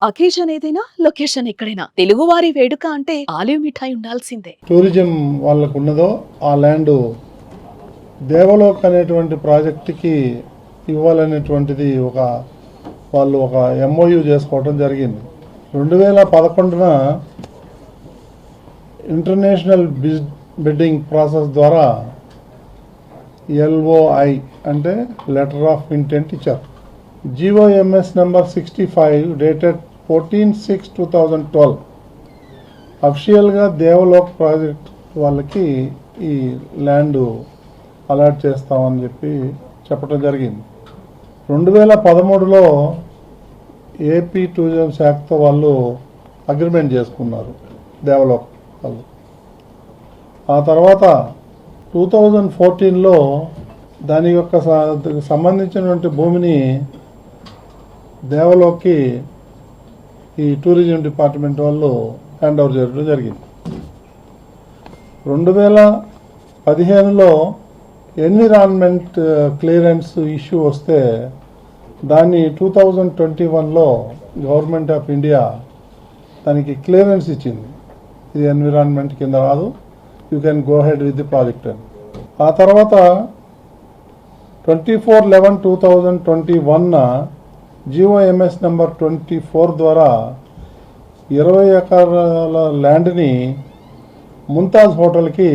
Occasion ఏదైనా location ఎక్కడైనా తెలుగువారి వేడుక అంటే ఆలివ్ మిఠాయి ఉండాల్సిందే. టూరిజం వాళ్ళకు ఉన్నదో ఆ ల్యాండ్ దేవలోక్ అనేటువంటి ప్రాజెక్టుకి ఇవ్వాలనేటువంటిది వాళ్ళు ఒక ఎంఓయూ చేసుకోవడం జరిగింది. 2011న ఇంటర్నేషనల్ బిడ్డింగ్ ప్రాసెస్ ద్వారా ఎల్ఓఐ అంటే లెటర్ ఆఫ్ ఇంటెంట్ ఇచ్చారు. GOMS నెంబర్ 65 డేటెడ్ 14/6/2012 అఫిషియల్గా దేవలోక్ ప్రాజెక్ట్ వాళ్ళకి ఈ ల్యాండ్ అలాట్ చేస్తామని చెప్పడం జరిగింది. 2013లో ఏపీ టూరిజం శాఖతో వాళ్ళు అగ్రిమెంట్ చేసుకున్నారు దేవలోక్ వాళ్ళు. ఆ తర్వాత 2014లో దాని యొక్క సంబంధించినటువంటి భూమిని దేవలోక్కి ఈ టూరిజం డిపార్ట్మెంట్ వాళ్ళు హ్యాండ్ ఓవర్ చేయడం జరిగింది. 2015లో ఎన్విరాన్మెంట్ క్లియరెన్స్ ఇష్యూ వస్తే దాన్ని 2021లో గవర్నమెంట్ ఆఫ్ ఇండియా దానికి క్లియరెన్స్ ఇచ్చింది. ఇది ఎన్విరాన్మెంట్ కింద రాదు, you can go head with the project అని. ఆ తర్వాత 24/11/2021 GOMS నెంబర్ 24 ద్వారా 20 ఎకరాల ల్యాండ్ని ముంతాజ్ హోటల్కి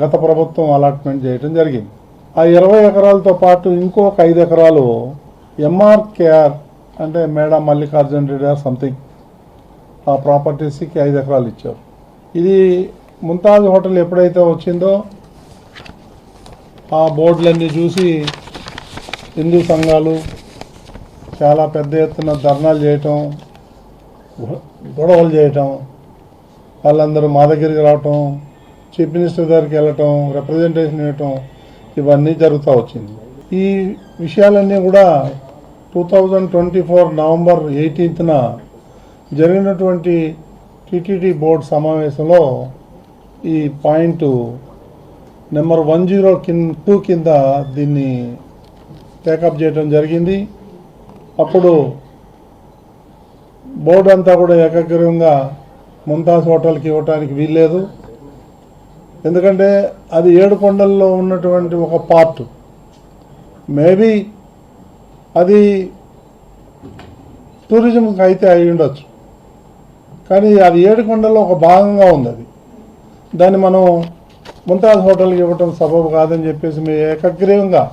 గత ప్రభుత్వం అలాట్మెంట్ చేయడం జరిగింది. ఆ 20 ఎకరాలతో పాటు ఇంకొక 5 ఎకరాలు MRKR అంటే మేడా మల్లికార్జున రెడ్డి ఆర్ సంథింగ్ ఆ ప్రాపర్టీస్కి 5 ఎకరాలు ఇచ్చారు. ఇది ముంతాజ్ హోటల్ ఎప్పుడైతే వచ్చిందో ఆ బోర్డులన్నీ చూసి హిందూ సంఘాలు చాలా పెద్ద ఎత్తున ధర్నాలు చేయటం, గొడవలు చేయటం, వాళ్ళందరూ మా దగ్గరికి రావటం, చీఫ్ మినిస్టర్ దగ్గరికి వెళ్ళటం, రిప్రజెంటేషన్ ఇవ్వటం, ఇవన్నీ జరుగుతూ వచ్చింది. ఈ విషయాలన్నీ కూడా 2024 నవంబర్ 18న జరిగినటువంటి టీటీడీ బోర్డు సమావేశంలో ఈ పాయింట్ నెంబర్ 102 కింద దీన్ని టేకప్ చేయడం జరిగింది. అప్పుడు బోర్డు అంతా కూడా ఏకగ్రీవంగా ముంతాజ్ హోటల్కి ఇవ్వటానికి వీల్లేదు. ఎందుకంటే అది ఏడుకొండల్లో ఉన్నటువంటి ఒక పార్ట్. మేబీ అది టూరిజంకి అయితే అయి ఉండొచ్చు, కానీ అది ఏడుకొండల్లో ఒక భాగంగా ఉంది. దాన్ని మనం ముంతాజ్ హోటల్కి ఇవ్వటం సబబు కాదని చెప్పేసి మేము ఏకగ్రీవంగా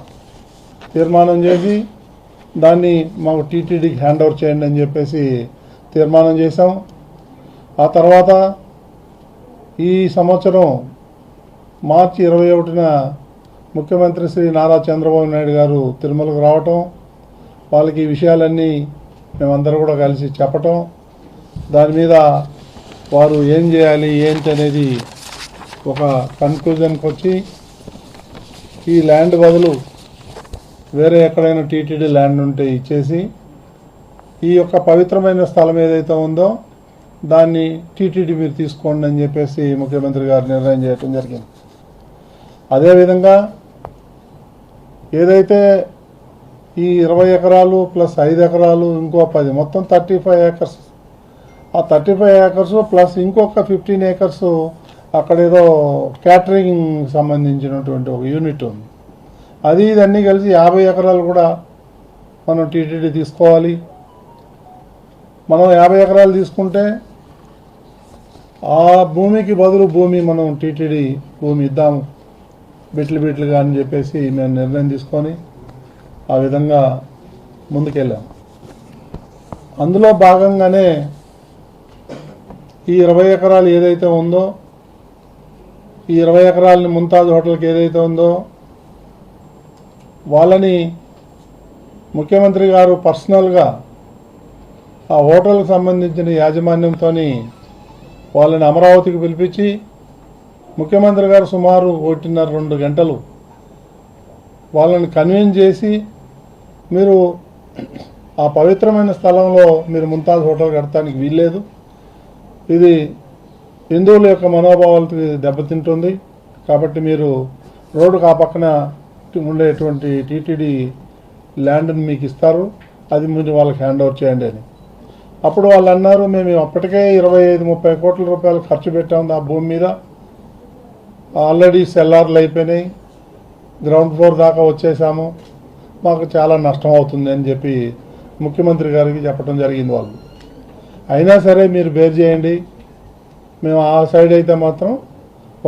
తీర్మానం చేసి దాన్ని మాకు టీటీడీకి హ్యాండ్ ఓవర్ చేయండి అని చెప్పేసి తీర్మానం చేశాం. ఆ తర్వాత ఈ సంవత్సరం మార్చి 21న ముఖ్యమంత్రి శ్రీ నారా చంద్రబాబు నాయుడు గారు తిరుమలకు రావటం, వాళ్ళకి ఈ విషయాలన్నీ మేమందరూ కూడా కలిసి చెప్పటం, దాని మీద వారు ఏం చేయాలి ఏంటి అనేది ఒక కన్క్లూజన్కి వచ్చి ఈ ల్యాండ్ బదులు వేరే ఎక్కడైనా టీటీడీ ల్యాండ్ ఉంటే ఇచ్చేసి ఈ యొక్క పవిత్రమైన స్థలం ఏదైతే ఉందో దాన్ని టీటీడీ మీరు తీసుకోండి అని చెప్పేసి ముఖ్యమంత్రి గారు నిర్ణయం చేయడం జరిగింది. అదేవిధంగా ఏదైతే ఈ 20 ఎకరాలు ప్లస్ 5 ఎకరాలు ఇంకో 10 మొత్తం 35 ఏకర్స్, ఆ 35 ఏకర్స్ ప్లస్ ఇంకొక 15 ఏకర్స్ అక్కడేదో క్యాటరింగ్ సంబంధించినటువంటి ఒక యూనిట్ ఉంది. ఇదన్నీ కలిసి 50 ఎకరాలు కూడా మనం టీటీడీ తీసుకోవాలి. మనం 50 ఎకరాలు తీసుకుంటే ఆ భూమికి బదులు భూమి మనం టీటీడీ భూమి ఇద్దాము బిట్లుగా అని చెప్పేసి మేము నిర్ణయం తీసుకొని ఆ విధంగా ముందుకెళ్ళాం. అందులో భాగంగానే ఈ 20 ఎకరాలు ఏదైతే ఉందో ఈ 20 ఎకరాలని ముంతాజ్ హోటల్కి ఏదైతే ఉందో వాళ్ళని ముఖ్యమంత్రి గారు పర్సనల్గా ఆ హోటల్కి సంబంధించిన యాజమాన్యంతో వాళ్ళని అమరావతికి పిలిపించి ముఖ్యమంత్రి గారు సుమారు 1.5-2 గంటలు వాళ్ళని కన్విన్స్ చేసి మీరు ఆ పవిత్రమైన స్థలంలో మీరు ముంతాజ్ హోటల్ కడటానికి వీల్లేదు, ఇది హిందువుల యొక్క మనోభావాలకి దెబ్బతింటుంది, కాబట్టి మీరు రోడ్డుకు ఆ పక్కన ఉండేటువంటి టీటీడీ ల్యాండ్ని మీకు ఇస్తారు, అది మీరు వాళ్ళకి హ్యాండ్ ఓవర్ చేయండి అని. అప్పుడు వాళ్ళు అన్నారు మేము అప్పటికే 25-30 కోట్ల రూపాయలు ఖర్చు పెట్టాము ఆ భూమి మీద, ఆల్రెడీ సెల్లార్లు అయిపోయినాయి, గ్రౌండ్ ఫ్లోర్ దాకా వచ్చేసాము, మాకు చాలా నష్టం అవుతుంది అని చెప్పి ముఖ్యమంత్రి గారికి చెప్పడం జరిగింది వాళ్ళు. అయినా సరే మీరు బేర్ చేయండి, మేము ఆ సైడ్ అయితే మాత్రం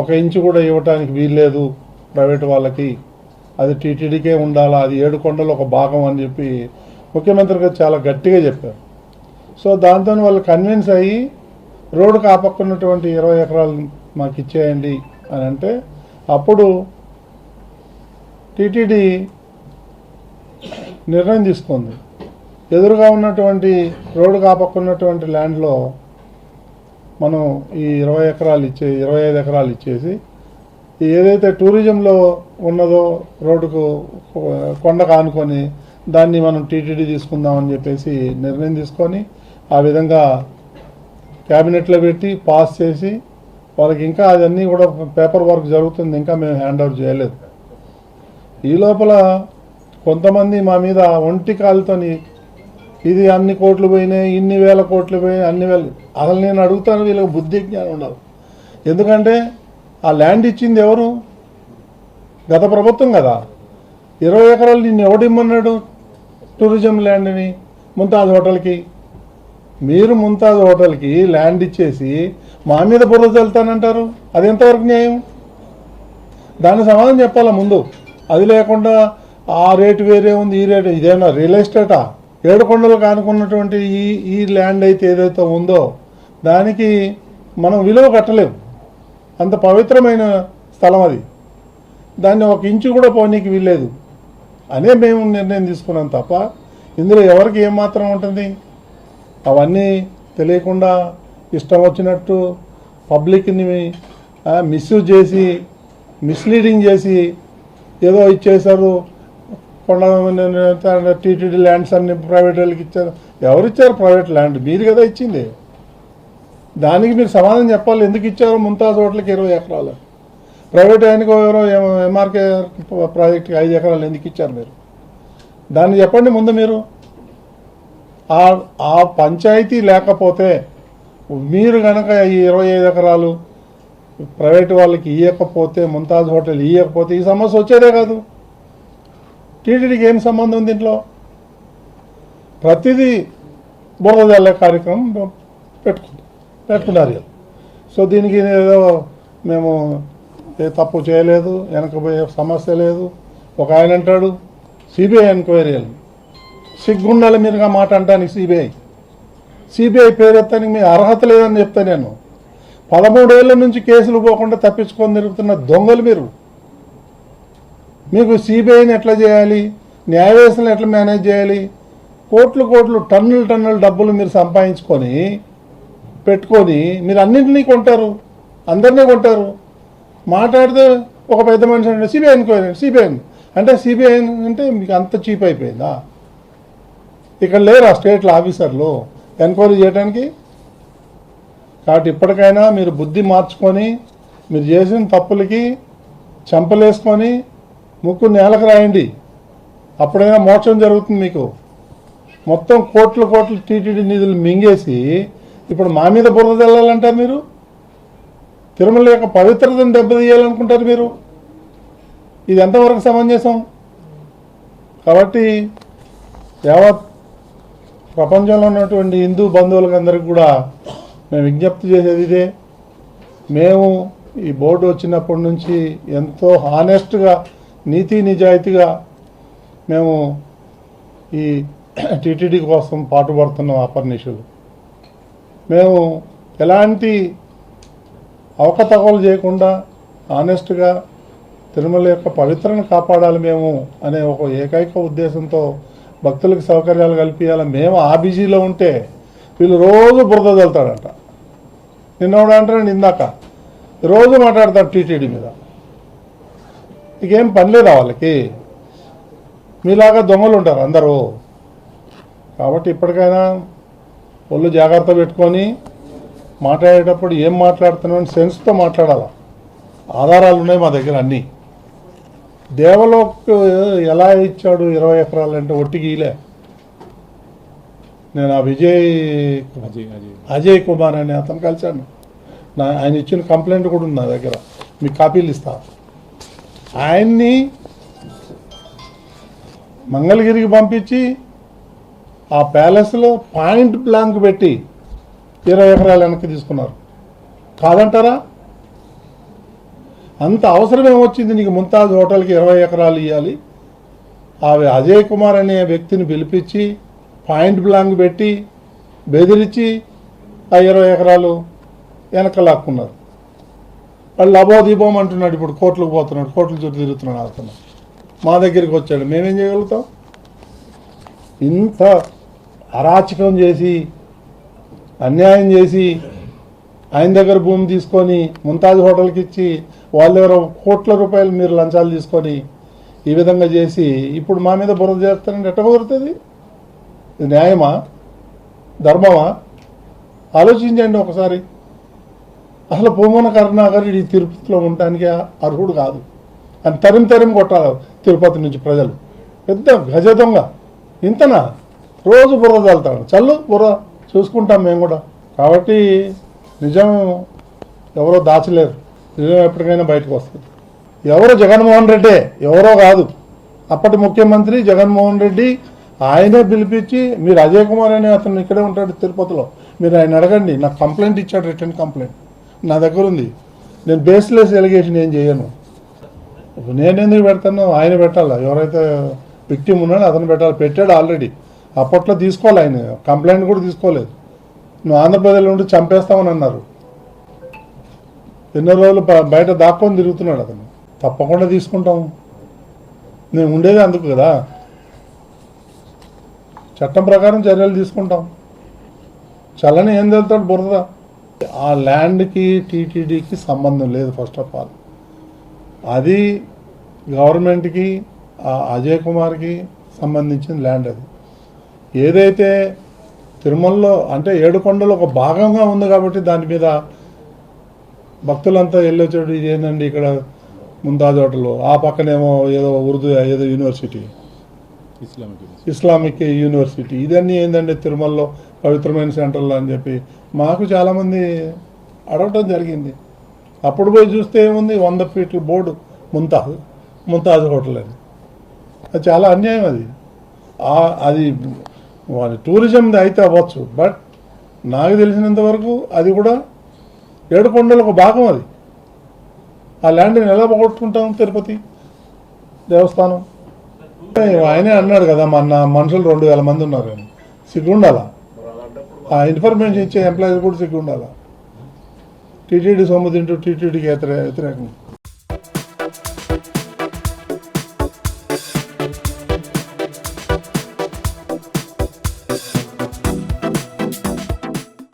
1 ఇంచు కూడా ఇవ్వటానికి వీల్లేదు ప్రైవేట్ వాళ్ళకి, అది టీటీడీకే ఉండాలా, అది 7 కొండలు ఒక భాగం అని చెప్పి ముఖ్యమంత్రి గారు చాలా గట్టిగా చెప్పారు. సో దాంతో వాళ్ళు కన్విన్స్ అయ్యి రోడ్డుకు ఆ పక్క ఉన్నటువంటి 20 ఎకరాలు మాకు ఇచ్చేయండి అని అంటే, అప్పుడు టీటీడీ నిర్ణయం తీసుకుంది. ఎదురుగా ఉన్నటువంటి రోడ్డుకు ఆ పక్క ఉన్నటువంటి ల్యాండ్లో మనం ఈ 25 ఎకరాలు ఇచ్చేసి ఏదైతే టూరిజంలో ఉన్నదో రోడ్డుకు కొండకు ఆనుకొని దాన్ని మనం టీటీడీ తీసుకుందామని చెప్పేసి నిర్ణయం తీసుకొని ఆ విధంగా క్యాబినెట్లో పెట్టి పాస్ చేసి వాళ్ళకి ఇంకా అదన్నీ కూడా పేపర్ వర్క్ జరుగుతుంది, ఇంకా మేము హ్యాండ్ ఓవర్ చేయలేదు. ఈ లోపల కొంతమంది మా మీద ఒంటి కాలుతోని ఇది అన్ని కోట్లు పోయినాయి, ఇన్ని వేల కోట్లు పోయినాయి, అన్ని వేలు. అసలు నేను అడుగుతాను, వీళ్ళకి బుద్ధి జ్ఞానం ఉండాలి. ఎందుకంటే ఆ ల్యాండ్ ఇచ్చింది ఎవరు? గత ప్రభుత్వం కదా. 20 ఎకరాలు నిన్ను ఎవడిమ్మన్నాడు టూరిజం ల్యాండ్ని ముంతాజ్ హోటల్కి? మీరు ముంతాజ్ హోటల్కి ల్యాండ్ ఇచ్చేసి మా మీద బుర్ర చల్లుతానంటారు, అది ఎంతవరకు న్యాయం? దాని సమాధానం చెప్పాలా ముందు. అది లేకుండా ఆ రేటు వేరే ఉంది, ఈ రేటు, ఇదేనా రియల్ ఎస్టేటా? 7 కొండలు కానుకున్నటువంటి ఈ ల్యాండ్ అయితే ఏదైతే ఉందో దానికి మనం విలువ కట్టలేము, అంత పవిత్రమైన స్థలం అది. దాన్ని 1 ఇంచు కూడా పోనీకి వీల్లేదు అనే మేము నిర్ణయం తీసుకున్నాం తప్ప ఇందులో ఎవరికి ఏమాత్రం ఉంటుంది? అవన్నీ తెలియకుండా ఇష్టం వచ్చినట్టు పబ్లిక్ని మిస్యూజ్ చేసి, మిస్లీడింగ్ చేసి ఏదో ఇచ్చేశారు, కొండ టీటీడీ ల్యాండ్స్ అన్ని ప్రైవేట్ వాళ్ళకి ఇచ్చారు. ఎవరు ఇచ్చారు ప్రైవేట్ ల్యాండ్? మీరు కదా ఇచ్చింది. దానికి మీరు సమాధానం చెప్పాలి. ఎందుకు ఇచ్చారు ముంతాజ్ హోటల్కి 20 ఎకరాలు, ప్రైవేట్ ఆయనకు ఎవరో ఎంఆర్కే ప్రాజెక్ట్కి 5 ఎకరాలు ఎందుకు ఇచ్చారు మీరు? దాన్ని చెప్పండి ముందు మీరు. ఆ పంచాయతీ లేకపోతే మీరు కనుక ఈ 25 ఎకరాలు ప్రైవేట్ వాళ్ళకి ఇవ్వకపోతే, ముంతాజ్ హోటల్ ఇవ్వకపోతే ఈ సమస్య వచ్చేదే కాదు. టీటీడీకి ఏం సంబంధం ఉంది దీంట్లో? ప్రతిదీ బురద జల్లే కార్యక్రమం పెట్టుకున్నారు. సో దీనికి ఏదో మేము ఏ తప్పు చేయలేదు, వెనకపోయే సమస్య లేదు. ఒక ఆయన అంటాడు సిబిఐ ఎంక్వైరీలు, సిగ్గుండాలి మీరుగా మాట అంటానికి. సిబిఐ పేరు ఎత్తానికి మీ అర్హత లేదని చెప్తా నేను. 13 ఏళ్ల నుంచి కేసులు పోకుండా తప్పించుకొని తిరుగుతున్న దొంగలు మీరు. మీకు సిబిఐని ఎట్లా చేయాలి, న్యాయ వ్యవస్థను ఎట్లా మేనేజ్ చేయాలి, కోట్లు టన్నుల డబ్బులు మీరు సంపాదించుకొని పెట్టుకొని మీరు అన్నింటినీ కొంటారు, అందరినీ కొంటారు. మాట్లాడితే ఒక పెద్ద మనిషి అంటే సిబిఐ అంటే సిబిఐ అంటే మీకు అంత చీప్ అయిపోయిందా? ఇక్కడ లేరు ఆ స్టేట్లో ఆఫీసర్లు ఎంక్వైరీ చేయడానికి. కాబట్టి ఇప్పటికైనా మీరు బుద్ధి మార్చుకొని మీరు చేసిన తప్పులకి చంపలేసుకొని ముక్కు నేలకు రాయండి, అప్పుడైనా మోక్షం జరుగుతుంది మీకు. మొత్తం కోట్లు టీటీడీ నిధులు మింగేసి ఇప్పుడు మా మీద బురద తెల్లాలంటారు మీరు. తిరుమల యొక్క పవిత్రతను దెబ్బతీయాలనుకుంటారు మీరు. ఇది ఎంతవరకు సమంజసం? కాబట్టి యావత్ ప్రపంచంలో ఉన్నటువంటి హిందూ బంధువులకు అందరికీ కూడా మేము విజ్ఞప్తి చేసేది ఇదే. మేము ఈ బోర్డు వచ్చినప్పటి నుంచి ఎంతో హానెస్ట్గా, నీతి నిజాయితీగా మేము ఈ టీటీడీ కోసం పాటుపడుతున్నాం. అపర్నిషులు మేము ఎలాంటి అవకతవకలు చేయకుండా హానెస్ట్గా తిరుమల యొక్క పవిత్రను కాపాడాలి మేము అనే ఒక ఏకైక ఉద్దేశంతో భక్తులకు సౌకర్యాలు కల్పించాలి. మేము ఆ బిజీలో ఉంటే వీళ్ళు రోజు బురద చల్లుతాడంట. నిన్నోడు అంటాడు, ఇందాక రోజు మాట్లాడతాడు టీటీడీ మీద. ఇకేం పని లేదా వాళ్ళకి? మీలాగా దొంగలు ఉంటారు అందరూ. కాబట్టి ఇప్పటికైనా ఒళ్ళు జాగ్రత్త పెట్టుకొని మాట్లాడేటప్పుడు ఏం మాట్లాడుతున్నామని సెన్స్తో మాట్లాడాలి. ఆధారాలు ఉన్నాయి మా దగ్గర అన్నీ. దేవలోక్ ఎలా ఇచ్చాడు 20 ఎకరాలు అంటే ఒట్టికి ఇలే. నేను ఆ అజయ్ కుమార్ అనే అతను కలిశాను. ఆయన ఇచ్చిన కంప్లైంట్ కూడా ఉంది నా దగ్గర, మీకు కాపీలు ఇస్తా. ఆయన్ని మంగళగిరికి పంపించి ఆ ప్యాలెస్లో పాయింట్ బ్లాంక్ పెట్టి 20 ఎకరాలు వెనక్కి తీసుకున్నారు. కాదంటారా? అంత అవసరం ఏమొచ్చింది నీకు ముంతాజ్ హోటల్కి 20 ఎకరాలు ఇవ్వాలి? అజయ్ కుమార్ అనే వ్యక్తిని పిలిపించి పాయింట్ బ్లాంక్ పెట్టి బెదిరించి ఆ 20 ఎకరాలు వెనక లాక్కున్నారు. వాళ్ళు అబోదీపం అంటున్నాడు, ఇప్పుడు కోర్టులకు పోతున్నాడు, కోర్టుల చుట్టూ తిరుగుతున్నాడు. అతను మా దగ్గరికి వచ్చాడు, మేమేం చేయగలుగుతాం? ఇంత అరాచకం చేసి అన్యాయం చేసి ఆయన దగ్గర భూమి తీసుకొని ముంతాజ్ హోటల్కి ఇచ్చి వాళ్ళ దగ్గర కోట్ల రూపాయలు మీరు లంచాలు తీసుకొని ఈ విధంగా చేసి ఇప్పుడు మా మీద బురద చేస్తారని ఎట్ట కుదురుతుంది? ఇది న్యాయమా? ధర్మమా? ఆలోచించండి ఒకసారి. అసలు పూమన కరుణాకర్ ఈ తిరుపతిలో ఉండటానికి అర్హుడు కాదు అని తరిమి కొట్టాలి తిరుపతి నుంచి ప్రజలు. పెద్ద గజ దొంగ ఇంతనా? రోజు బుర్ర చల్లుతాడు. చల్లు బుర్ర చూసుకుంటాం మేము కూడా. కాబట్టి నిజం ఎవరో దాచలేరు, నిజం ఎప్పటికైనా బయటకు వస్తుంది. ఎవరో జగన్మోహన్ రెడ్డే, ఎవరో కాదు. అప్పటి ముఖ్యమంత్రి జగన్మోహన్ రెడ్డి ఆయనే పిలిపించి, మీరు అజయ్ కుమార్ అనే అతను ఇక్కడే ఉంటాడు తిరుపతిలో, మీరు ఆయన అడగండి. నాకు కంప్లైంట్ ఇచ్చాడు, రిటర్న్ కంప్లైంట్ నా దగ్గర ఉంది. నేను బేస్లెస్ ఎలిగేషన్ ఏం చేయను. నేను ఎందుకు పెడతాను? ఆయన పెట్టాలా? ఎవరైతే విక్టిమ్ ఉన్నాడో అతను పెట్టాలి. పెట్టాడు ఆల్రెడీ. అప్పట్లో తీసుకోవాలి, ఆయన కంప్లైంట్ కూడా తీసుకోలేదు. నువ్వు ఆంధ్రప్రదేశ్లో ఉండి చంపేస్తామని అన్నారు. ఎన్నో రోజులు బయట దాక్కొని తిరుగుతున్నాడు అతను. తప్పకుండా తీసుకుంటాం, నేను ఉండేది అందుకు కదా. చట్టం ప్రకారం చర్యలు తీసుకుంటాం. చల్లని ఏం తెలుతాడు బురద. ఆ ల్యాండ్కి టీటీడీకి సంబంధం లేదు. ఫస్ట్ ఆఫ్ ఆల్ అది గవర్నమెంట్కి, అజయ్ కుమార్కి సంబంధించిన ల్యాండ్. అది ఏదైతే తిరుమలలో అంటే ఏడుకొండలో ఒక భాగంగా ఉంది కాబట్టి దాని మీద భక్తులంతా వెళ్ళొచ్చాడు. ఇది ఏంటండి ఇక్కడ ముంతాజ్ హోటల్, ఆ పక్కనేమో ఏదో ఉర్దూ ఏదో యూనివర్సిటీ, ఇస్లామిక్ యూనివర్సిటీ, ఇదన్నీ ఏంటంటే తిరుమలలో పవిత్రమైన సెంటర్లో అని చెప్పి మాకు చాలామంది అడగటం జరిగింది. అప్పుడు పోయి చూస్తే ఏముంది, 100 ఫీట్ల బోర్డు ముంతాజ్ హోటల్ అని. అది చాలా అన్యాయం. అది అది టూరిజంది అయితే అవ్వచ్చు, బట్ నాకు తెలిసినంత వరకు అది కూడా ఏడుకొండల ఒక భాగం. అది ఆ ల్యాండ్ని ఎలా పోగొట్టుకుంటాం? తిరుపతి దేవస్థానం ఆయనే అన్నాడు కదా, మన మనుషులు 2000 మంది ఉన్నారు అని. సిగ్గుండాలా? ఆ ఇన్ఫర్మేషన్ ఇచ్చే ఎంప్లాయీస్ కూడా సిగ్గుండాలా? టీటీడీ సొమ్ము తింటూ టీటీడీకి వ్యతిరేకంగా